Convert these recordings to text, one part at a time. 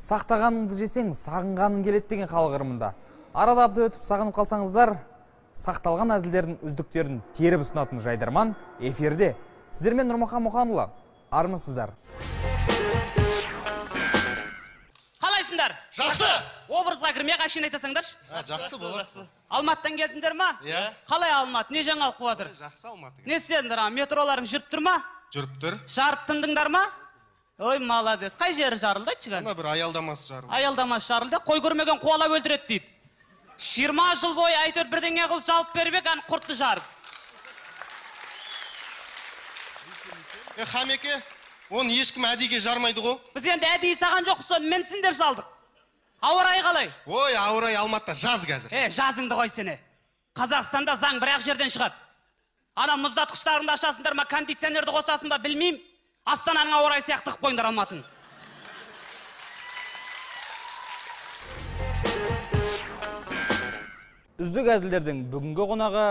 Сақтағаныңды жесең, сағынғаның келеді деген халық ырымында. Арада абды өтіп сағынып қалсаңыздар, сақталған әзілдердің үздіктерін теріп ұсынатын жайдарман эфирде. Сіздермен Нұрмахан Мұханұлы, армысыздар. Қалайсыңдар? Жақсы! Образға кірмей қашын айтасаңдаршы? Жақсы болады. Алматтан келдіңдер ма? Иә. Қалай Алматы? Не жаңалық қуатыр? Жақсы Алматы. Не істедіңдер? Метроларың жүріп тұр ма? Жүріп тұр. Жарып тыңдыңдар ма? Ой, молодец. Қай жері жарылды айтшыған? Ана бір аялдамасы жарылды. Аялдамасы жарылды. Қой көрмеген қуалап өлтіреді дейді. 20 жыл бойы әйтеуір бірдеңе қыл жалып бербек, аны құртты жарып. Хамеке, оны ешкім әдейге жармайды ғой. Біз енді әдейі саған жоқпыз, оны менсін деп салдық. Ауа райы қалай? Ой, ауа райы Алматыда жаз қазір. Жазыңды қой сені. Қазақстанда заң бір-ақ жерден шығады. Ана мұздатқыштарыңды ашасыңдар ма, кондиционерді қосасың ба, білмеймін. Астананың ауа райы сияқты қып қойыңдар Алматын. Үздік әзілдердің бүгінгі қонағы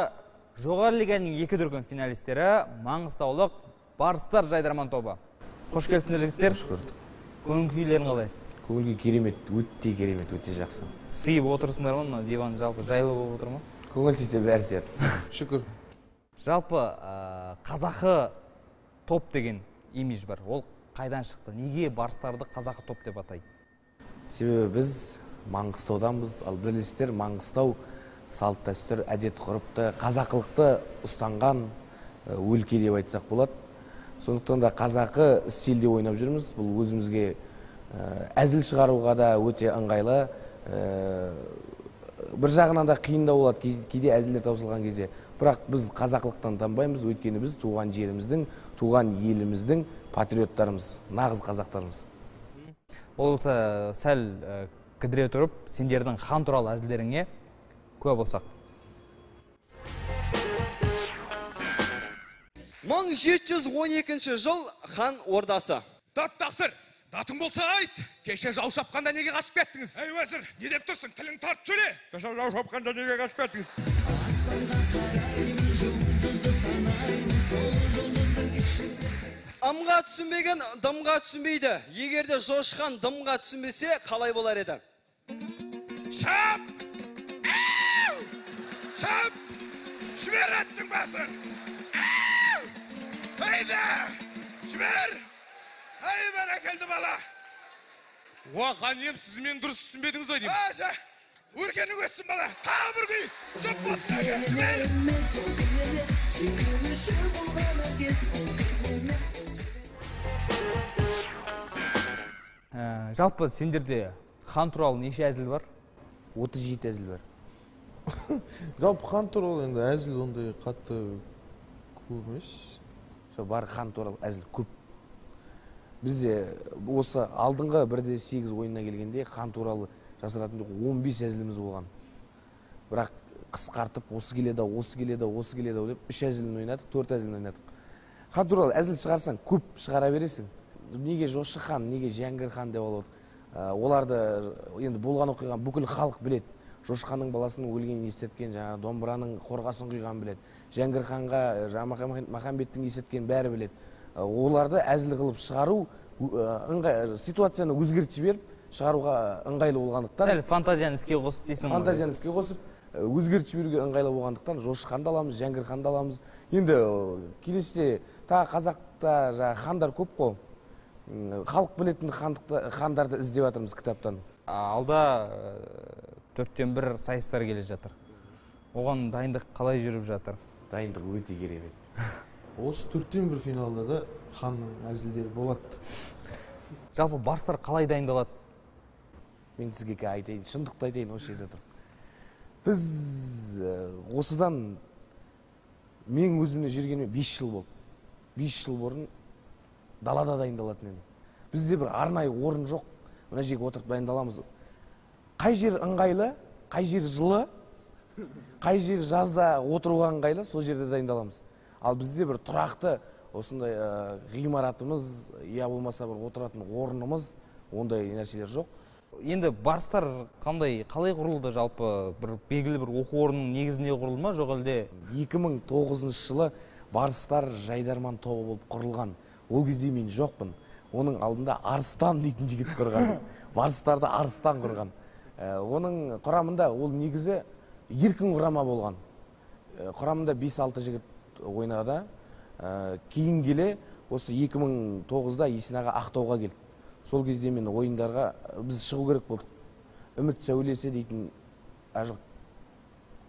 жоғары лиганың 2 дүркін финалистері Маңғыстаулық Барыстар жайдарман тобы. Қош келдіңдер жігіттер. Қош көрдік. Көңіл күйлерің қалай? Көңіл керемет, өте жақсы. Сыйып отырсыңдар ма? Диван жалпы жайлы болып отыр ма? Көңіл тисе бәрі сияды. Шүкір. Жалпы қазақы топ деген имидж бар. Ол қайдан шықты? Неге Барыстарды қазақы топ деп атайды? Себебі біз Маңғыстауданбыз, ал бірлестер Маңғыстау салт дәстүр, әдет ғұрыпты, қазақылықты ұстанған өлке деп айтсақ болады. Сондықтан да қазақы стильде ойнап жүрміз. Бұл өзімізге әзіл шығаруға да өте ыңғайлы. Бір жағынан да қиындау болады кейде әзілдер таусылған кезде. Бірақ біз қазақылықтан танбаймыз, өйткені біз туған жеріміздің, туған еліміздің патриоттарымыз, нағыз қазақтарымыз. Олса сәл кідіре тұрып, сендердің хан туралы әзілдеріңе куә болсақ. 1712 жыл хан ордасы. Тақсыр, датың болса айт. Кеше жау шапқанда неге қашып кеттіңіз? Әй уәзір, не деп тұрсың? Тілің тартып сөйле. Кеше жау шапқанда неге қашып кеттіңіз? Амға түсінбеген дымға түсінбейді. Егерде Жошқан дымға түсінбесе, қалай болар еді? Шап! Шап! Жібер аттың басын! Haydi! Жібер! Ай, бәрекелді бала! Қанем, сіз мен дұрыс түсінбедіңіз ой деймін. Өркені өссін бала! Тағы бір күй! Жұп болсын! Жібер! Жалпы сендерде хан туралы неше әзіл бар? 37 әзіл бар. Жалпы хан туралы енді әзіл ондай қатты көп емес. Бар хан туралы әзіл көп. Бізде осы алдыңғы 1-8 ойынына келгенде хан туралы жасыратын 15 әзіліміз болған. Бірақ қысқартып осы келеді деп 3 әзілін ойнадық, 4 әзілін ойнадық. Хан туралы әзіл шығарсаң көп шығара бересің. Неге Жошы хан, неге Жәңгір хан деп алып отыр. Оларды енді болған оқиған бүкіл халық біледі. Жошы ханның баласының өлгенін естеткен, домбыраның қорғасын құйғанын біледі. Жәңгір ханға Махамбеттің естеткен бәрі біледі. Оларды әзіл қылып шығару, ситуацияны өзгертіп жіберіп, шығаруға ыңғайлы болғандықтан. Сәл фантазияны іске қосып дейсің ғой. Фантазияны іске қосып, өзгертіп жіберуге ыңғайлы болғандықтан Жошы ханды аламыз, Жәңгір ханды аламыз. Енді келесіде тағы қазақта хандар көп қой. Халық білетін хандарды іздеп жатырмыз кітаптан. Алда 4-1 сайыстар келе жатыр. Оған дайындық қалай жүріп жатыр? Дайындық өте керемет. Осы 4-1 финалда да ханның әзілдері болады. Жалпы Барыстар қалай дайындалады? Мен сізге айтайын, шындықты айтайын осы жерде тұр. Біз осыдан мен өзімне жүргеніме 5 жыл болды. 5 жыл бұрын далада дайындалатын еді. Бізде бір арнайы орын жоқ. Мына жерге отырып дайындаламыз. Қай жер ыңғайлы, қай жер жылы, қай жер жазда отыруға ыңғайлы, сол жерде дайындаламыз. Ал бізде бір тұрақты осындай ғимаратымыз, я болмаса бір отыратын орнымыз, ондай нәрселер жоқ. Енді Барыстар қалай құрылды жалпы? Бір белгілі бір оқу орнының негізінде құрылды ма, жоқ әлде? 2009 жылы Барыстар жайдарман тобы болып құрылған. Ол кезде мен жоқпын. Оның алдында Арыстан дейтін жігіт құрған. барыстарды арыстан құрған. Оның құрамында ол негізі еркін құрама болған. Құрамында 5-6 жігіт ойнады. Кейін келе осы 2009-да Есенаға Ақтауға келді. Сол кезде мен ойындарға біз шығу керек болдық. Үміт Сәулесі дейтін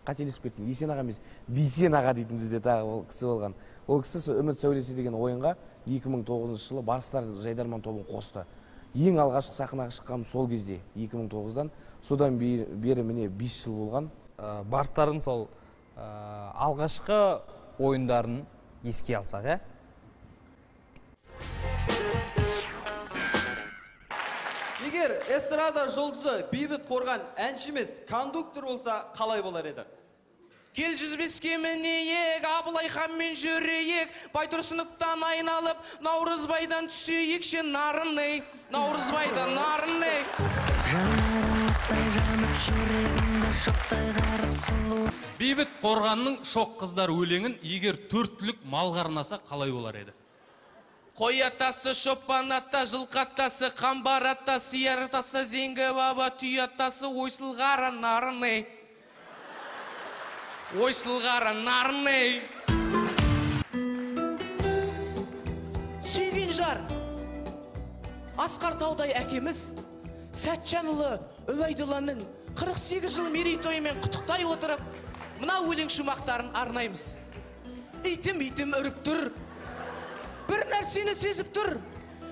қателесіп кеттім. Есенаға емес, Бейсенаға дейтін бізде тағы ол кісі болған. Ол кісі Үміт Сәулесі деген ойынға 2009 жылы Барыстар Жайдарман тобын қосты. Ең алғашқы сахнаға шыққам сол кезде 2009-дан. Содан бері міне 5 жыл болған. Барыстардың сол алғашқы ойындарын еске алсақ, Егер эстрада жұлдызы Бейбіт Қорған әнші емес, кондуктор болса қалай болар еді? Кел 105-ке мінейік, Абылай ханмен жүрейік, Байтұрсыновтан айналып, Наурызбайдан түсейікші нарынай, Наурызбайдан нарынай. Бейбіт Қорғанның шоқ қыздар өлеңін егер 4 түлік малға арнаса қалай болар еді? Қой атасы, шопан ата, жылқы атасы, қамбар ата, сияр атасы, зеңгі баба, түй атасы, ойсылғара нарынай. Ойсылғара нарынай. Сүйген жар, Асқар Таудай әкеміз, Сәтжанұлы Үбәйдулланың 48 жыл мерейтойымен құттықтай отырып, мына өлең шумақтарын арнаймыз. Итім үріп тұр, бір нәрсені сезіп тұр,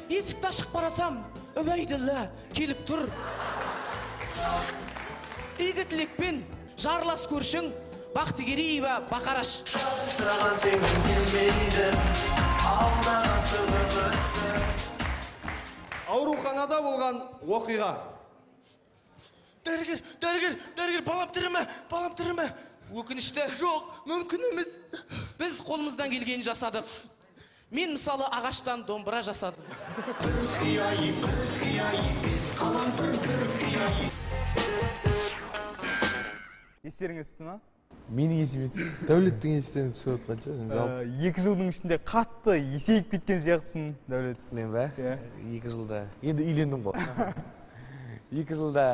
есікті ашып қарасам, Үбәйдулла келіп тұр. Игі тілекпен жарлас көршің, Бақтыгереева Бақараш. Сұраған сенің келмейді, алдаған сыңып өтті. Ауруханада болған оқиға. Дәрігер, балам тірі ме? Өкінішті. Жоқ, мүмкін емес. Біз қолымыздан келгенін жасадық. Мен мысалы ағаштан домбыра жасадым. Бір қияй, бес қалам бір қияй. Естеріңіз түсті ма? Менің есіме түсті. Дәулеттің естеріне түсіп отқан шығар. 2 жылдың ішінде қатты есейіп кеткен сияқтысың, Дәулет. Мен бе? 2 жылда. Енді үйлендім ғой. 2 жылда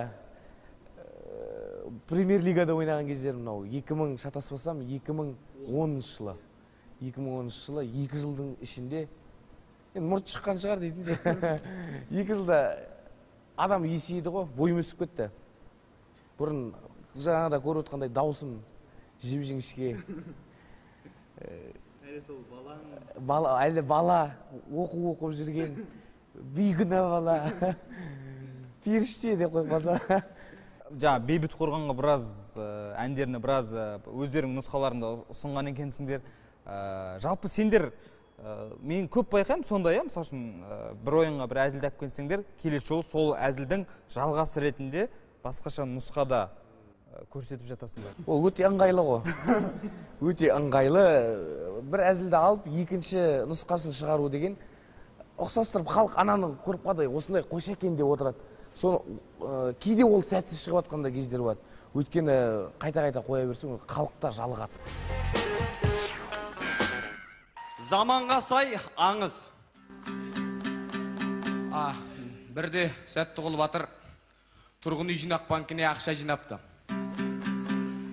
премьер-лигада ойнаған кездерім мынау. 2000 шатаспасам 2010 жылы. 2010 жылы 2 жылдың ішінде енді мұрт шыққан шығар дейтін. 2 жылда адам есейді ғой, бойым өсіп кетті. Бұрын жаңада көріп отқандай даусым жем-жіңішке. Әлі сол Әлі бала, оқып жүрген, бейгүнә бала, періште деп қоймаса. Жаңа Бейбіт Қорғанға біраз әндеріне біраз өздерінің нұсқаларында ұсынған екенсіңдер. Жалпы сендер, мен көп байқаймын сондай, мысалы үшін бір ойынға бір әзілдеп келсеңдер, келесі жолы сол әзілдің жалғасы ретінде басқаша нұсқада көрсетіп жатасыңдар. Ол өте ыңғайлы ғой. Өте ыңғайлы. Бір әзілді алып, екінші нұсқасын шығару деген ұқсастырып, халық ананы көріп қадай, осындай қойса екен деп отырады. Кейде ол сәтсіз шығып атқанда кездер болады. Өйткені қайта-қайта қоя берсең, халықта жалығады. Заманға сай аңыз. Бірде Сәттіғұл Батыр тұрғын үй жинақ банкіне ақша жинапты.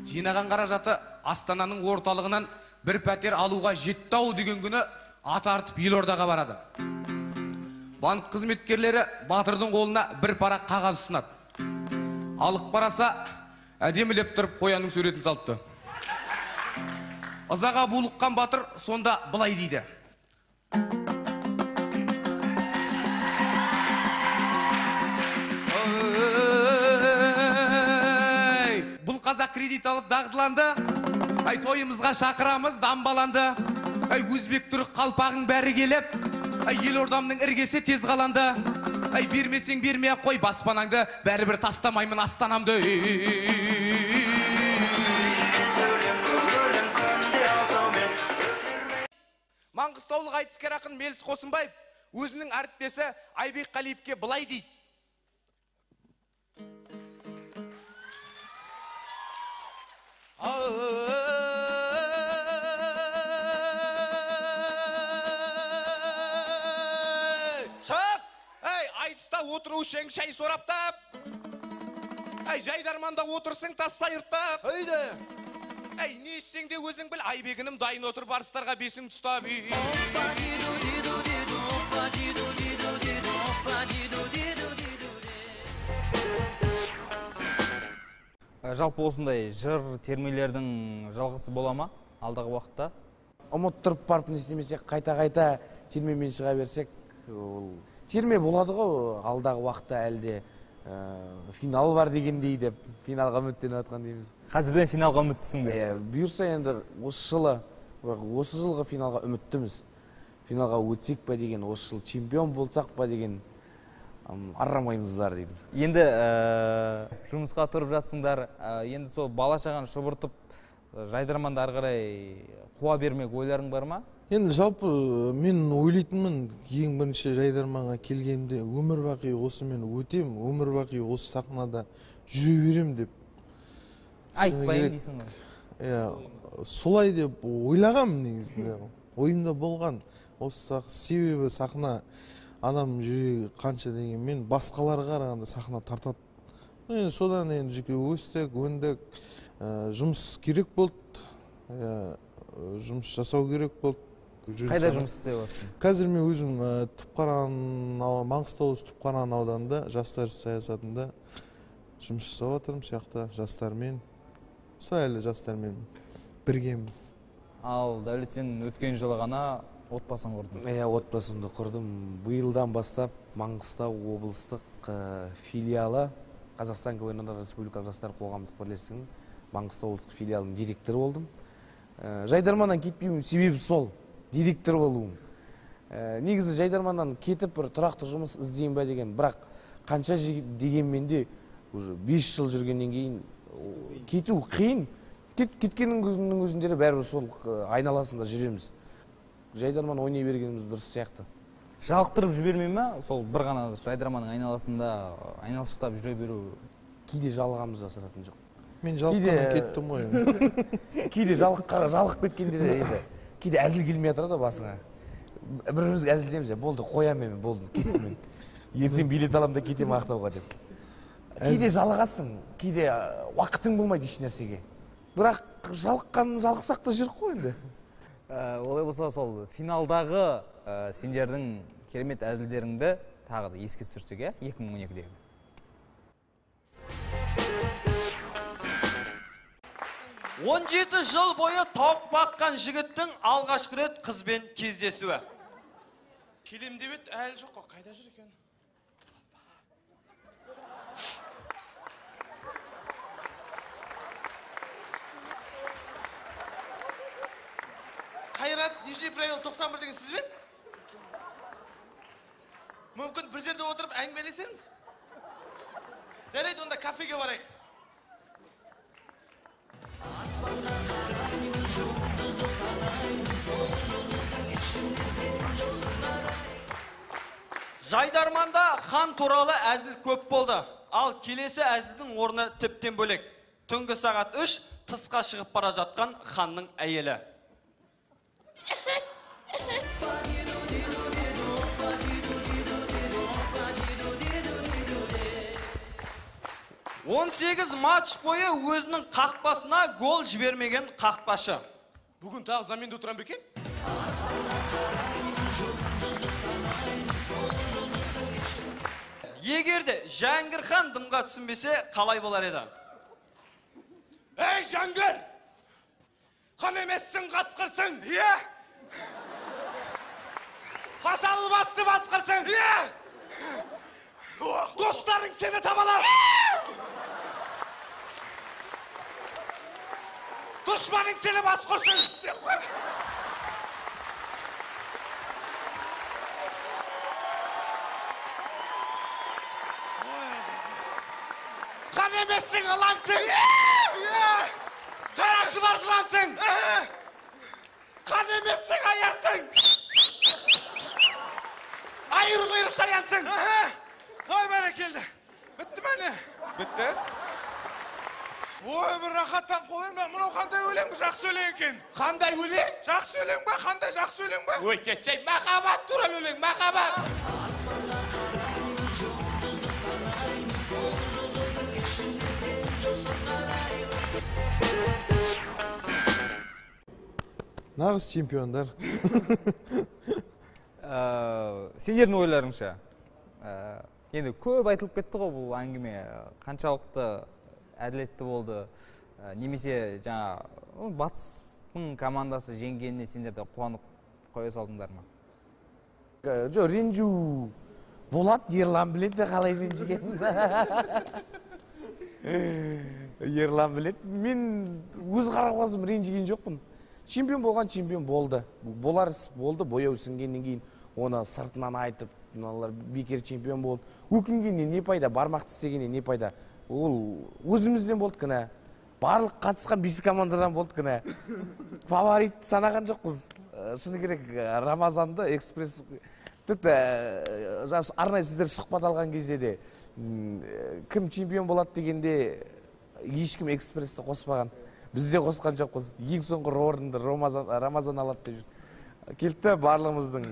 Жинаған қаражаты Астананың орталығынан бір пәтер алуға жетті-ау деген күні ат артып Елордаға барады. Банк қызметкерлері Батырдың қолына бір парақ қағаз ұсынады. Алып бараса, әдемілеп тұрып қоянның суретін салыпты. Ызаға булыққан Батыр сонда былай дейді. Бұл қазақ кредит алып дағдыланды. Тойымызға шақырамыз, дамбаланды. Өзбек түрік қалпағың бәрі келіп, Елордамның іргесі тез қаланды. Бермесең бермей-ақ қой баспанаңды, бәрібір тастамаймын Астанамды. Маңғыстаулық айтыскер ақын Меліс Қосынбаев өзінің әріптесі Айбек Қалиевке былай дейді. Айтыста отыру Ушең шай сораптап. Ай, жайдарманда отырсың тас сайырттап. Өйді. Ай, не ішсең де өзің біл, айбегінім дайын отыр барыстарға бесің тұстап. Жалпы осындай жыр термелердің жалғасы бола ма алдағы уақытта? Ұмыттырып барып не істемесек, қайта-қайта термемен шыға берсек, терме болады ғой алдағы уақытта әлде финал бар дегендей деп финалға үміттеніп жатқан дейміз. Қазірден финалға үміттісіңдер? Бұйырса енді осы жылғы финалға үміттіміз. Финалға өтсек па деген, осы жыл чемпион болсақ па деген аррамаймыздар дейді. Енді жұмысқа тұрып жатсыңдар, енді сол бала шағаны шұбыртып жайдарманды ары қарай қуа бермек ойларың бар ма? Енді жалпы мен ойлайтынмын, ең бірінші жайдарманға келгенде өмір бақи осымен өтем, өмір бақи осы сахнада жүре берем деп. Айтпайын дейсің ғой? Солай деп ойлағам негізінде. Ойымда болған. Осы себебі сахна адам жүрегі қанша дегенмен басқаларға қарағанда сахна тартады. Содан енді жеке өстік, өндік, жұмыс керек болды, жұмыс жасау керек болды. Қайда жұмыс істеп отырсың? Қазір мен өзім Маңғыстау облысы Түпқараған ауданында жастар саясатында жұмыс жасап жатырмын, сияқты жастармен, сол әлі жастармен біргеміз. Ал Дәулет, сен өткен жылы ғана отбасын құрдың? Отбасымды құрдым. Биылдан бастап Маңғыстау облыстық филиалы Қазақстан КВН Республикалық жастар қоғамдық бірлестігінің Маңғыстау облыстық филиалының директоры болдым. Жайдарманнан кетпеуім себебі сол, директор болуым. Негізі жайдарманнан кетіп бір тұрақты жұмыс іздейін ба деген, бірақ қанша дегенмен де 5 жыл жүргеннен кейін кету қиын. Кеткеннің өзіндері бәрібір сол айналасында жүреміз. Жайдарман ойнай бергеніміз дұрыс сияқты. Жалықтырып жібермей ме? Сол бір ғана жайдарманның айналасында айналшықтап жүре беру? Кейде жалығамыз, жасыратын жоқ. Мен жалыққаннан кеттім ғой. Кейде жалығып кеткенде енді. Кейде әзіл келмей жатыр да басыңа. Бірімізге әзілдеміз, болды, қоям мен, болды, кеттім мен. Ертең билет алам да кетем Ақтауға деп. Кейде жалығасың, кейде уақытың болмайды еш нәрсеге. Бірақ жалықсақ та жүрік қой енді. Олай болса, сол финалдағы сендердің керемет әзілдеріңді тағы да еске түсірсек, 2012-дегі. Он 17 жыл бойы тауық баққан жігіттің алғашқы рет қызбен кездесуі. Келем деп еді, әлі жоқ қой, қайда жүр екен? Қайрат, Нижний правил 91 деген сіз бе? Мүмкін бір жерде отырып әңгімелесерміз? Жарайды, онда кафеге барайық. Жайдарманда хан туралы әзіл көп болды. Ал келесі әзілдің орны тіптен бөлек. Түнгі сағат 3 тысқа шығып бара жатқан ханның әйелі. 18 матч бойы өзінің қақпасына гол жібермеген қақпашы. Бүгін тағы заменде отырам бекен? Егерде Жәңгір хан дымға түсінбесе, қалай болар еді? Ей, Жәңгір! Хан емессің, қасқырсың! Иә! Қасалы басты басқырсың! Иә! Достарың сені табалар! Düşmanın seni basқырсың! Хан емессің, ылаңсың! Тарашы бар жылансың! Хан емессің, аяrsың! Айыр-құйрық шаяnsың! Ой, бәрекелді! Бітті мәне? Бітті? Ой, бір рахаттан қойын ба, мұнау қандай өлең бі, жақсы өлең екен. Қандай өлең? Жақсы өлең ба, қандай жақсы өлең ба? Ой, кетшей, махаббат туралы өлең, махаббат. Нағыз чемпиондар. Сендердің ойларыңша, енді көп айтылып кетті ғой бұл әңгіме, қаншалықты әділетті болды, немесе жаңа батыстың командасы жеңгеніне сендер де қуанып қоя салдыңдар ма? Жо, ренжу болады, Ерлан біледі қалай ренжігенін. Ерлан біледі. Мен өз қарақбазым ренжіген жоқпын. Чемпион болған чемпион болды. Болар іс болды, бояу сіңгеннен кейін оны сыртынан айтып, мыналар бекер чемпион болды. Өкінгеннен не пайда, бармақты істегеннен не пайда? Ол өзімізден болды кінә. Барлық қатысқан 5 командадан болды кінә. Фаворит санаған жоқпыз. Шыны керек, Рамазанды экспресс тіпті арнайы сіздер сұхбат алған кезде де кім чемпион болады дегенде ешкім экспрессті қоспаған. Біз де қосқан жоқпыз. Ең соңғы орынды Рамазан алады деп жүр. Келді барлығымыздың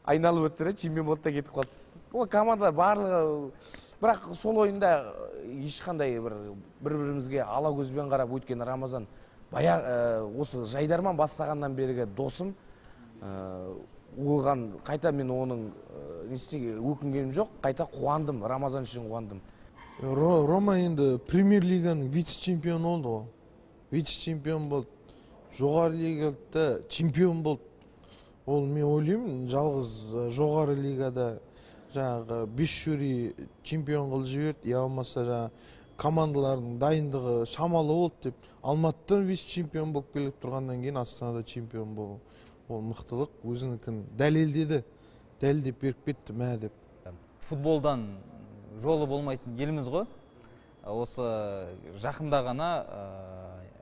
айналып өттірі чемпион болды да кетіп қалды. Ол командалар барлығы, бірақ сол ойында ешқандай бір-бірімізге ала көзбен қарап өткен Рамазан осы Жайдарман бастағаннан бергі досым, оған қайта мен оның өкінгенім жоқ, қайта қуандым, Рамазан үшін қуандым. Рома енді премьер лиганың вице-чемпионы болды ғой. Вице-чемпион болды, жоғары лигада чемпион болды. Ол мен ойлаймын, жалғыз жоғары лигада жаңағы 5 жюри чемпион қылып жіберді, я болмаса жаңағы командалардың дайындығы шамалы болды деп, Алматыдан вице-чемпион болып келіп тұрғаннан кейін Астанада чемпион болу. Ол мықтылық, өзінікін дәлелдеді, дәлелдеп беріп кетті мә деп. Футболдан жолы болмайтын еліміз ғой. Осы жақында ғана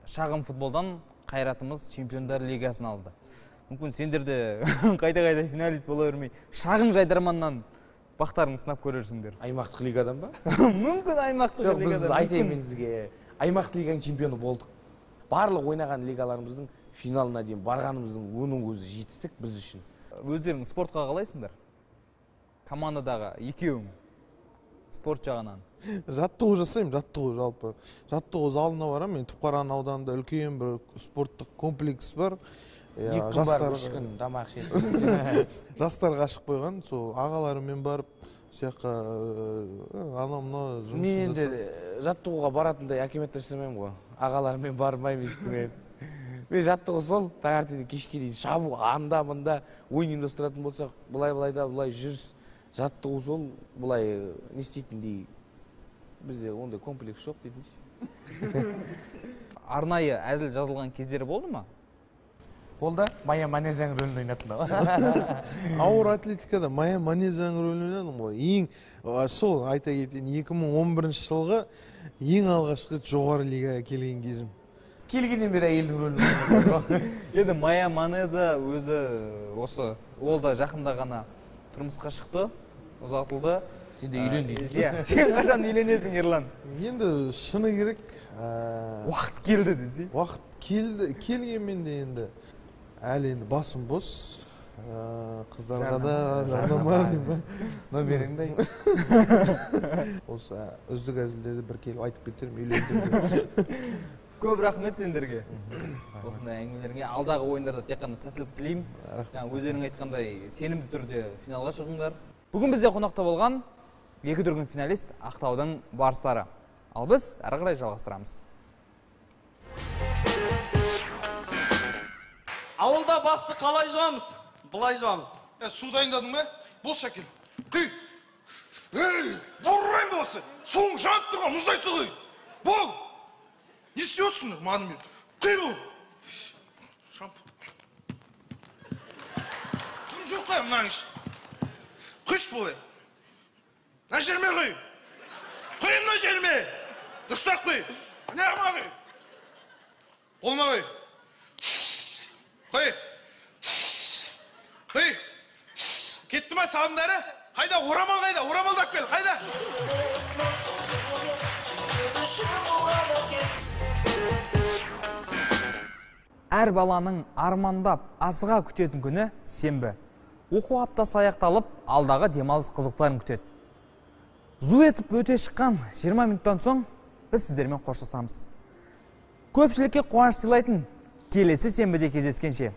шағын футболдан қайратымыз чемпиондар лигасын алды. Мүмкін сендер де қайта-қайта финалист бола бермей, шағын Жайдарманнан бақтарыңды сынап көрерсіңдер. Аймақтық лигадан ба? Мүмкін аймақтық лигадан. Жоқ, біз айтайын мен сізге, аймақтық лиганың чемпионы болдық. Барлық ойнаған лигаларымыздың финалына дейін барғанымыздың оның өзі жетістік біз үшін. Өздерің спортқа қалайсыңдар? Командадағы екеуің спорт жағынан. Жаттығу жасаймын, жаттығу жалпы. Жаттығу залына барамын, мен Түпқараған ауданында үлкен бір спорттық комплекс бар. 2 күн бар, 3 күн тамақ ішеді. Жастарға ашық қойған, сол ағаларымен барып, сияққа анамна жұмысын жасап. Мен енді жаттығуға баратындай акиметтер жасамаймын ғой. Ағалармен бармаймын ешкіммен. Мен жаттығы сол, таңертең кешке дейін шабу, анда-мында ойын ұйымдастыратын болсақ, былай-былайда, былай жүріс. Жаттығы сол, былай не істейтіндей, бізде ондай комплекс жоқ дейтінше. Арнайы әзіл жазылған кездері болды ма? Болды, Майя Манезаның рөлін ойнадым. Ауыр атлетикада Майя Манезаның рөлін ойнадым ғой. Сол айта кетейін, 2011 жылғы ең алғашқы жоғары лигаға келген кезім. Келгеннен бері әйелдің рөлін ойнадым. Енді Майя Манеза өзі осы, ол да жақында ғана тұрмысқа шықты, ұзатылды. Сен де үйлен дейді. Сен қашан үйленесің, Ерлан? Енді шыны керек, уақыт келді десе. Уақыт келгенмен де енді әлі енді басым бос, қыздарға да жарнама деймін. Номеріңді айт. Осы үздік әзілдерді бір келіп айтып кетерім, үйлендім. Көп рахмет сендерге. Осындай әңгімелеріңе, алдағы ойындарда тек қана сәттілік тілеймін. Өздерің айтқандай сенімді түрде финалға шығыңдар. Бүгін бізде қонақта болған 2 дүркін финалист Ақтаудың барыстары. Ал біз әрі қарай жалғастырамыз. Ауылда басты қалай жуамыз? Былай жуамыз. Су дайындадың ба? Бол Шакел. Құй. Бұрырайым да осы. Суың жанып тұрған мұздай су құй. Бол. Не істейотсың мадым мен? Құй бұл. Шампу. Құм жоқ қой мұнаң іш. Құш бол. Мына жерме құй. Құй мына жерме. Дұрыстақ құй. Міне ағыма құй. Қолма құй. Құй. Құй. Кетті ма сабындары? Қайда? Орамал қайда? Орамалдап кел. Қайда? Әр баланың армандап, асыға күтетін күні сенбі. Оқу аптасы аяқталып, алдағы демалыс қызықтарын күтеді. Зу етіп өте шыққан 20 минуттан соң біз сіздермен қоштасамыз. Көпшілікке қуаныш сыйлайтын келесі сенбіде кездескенше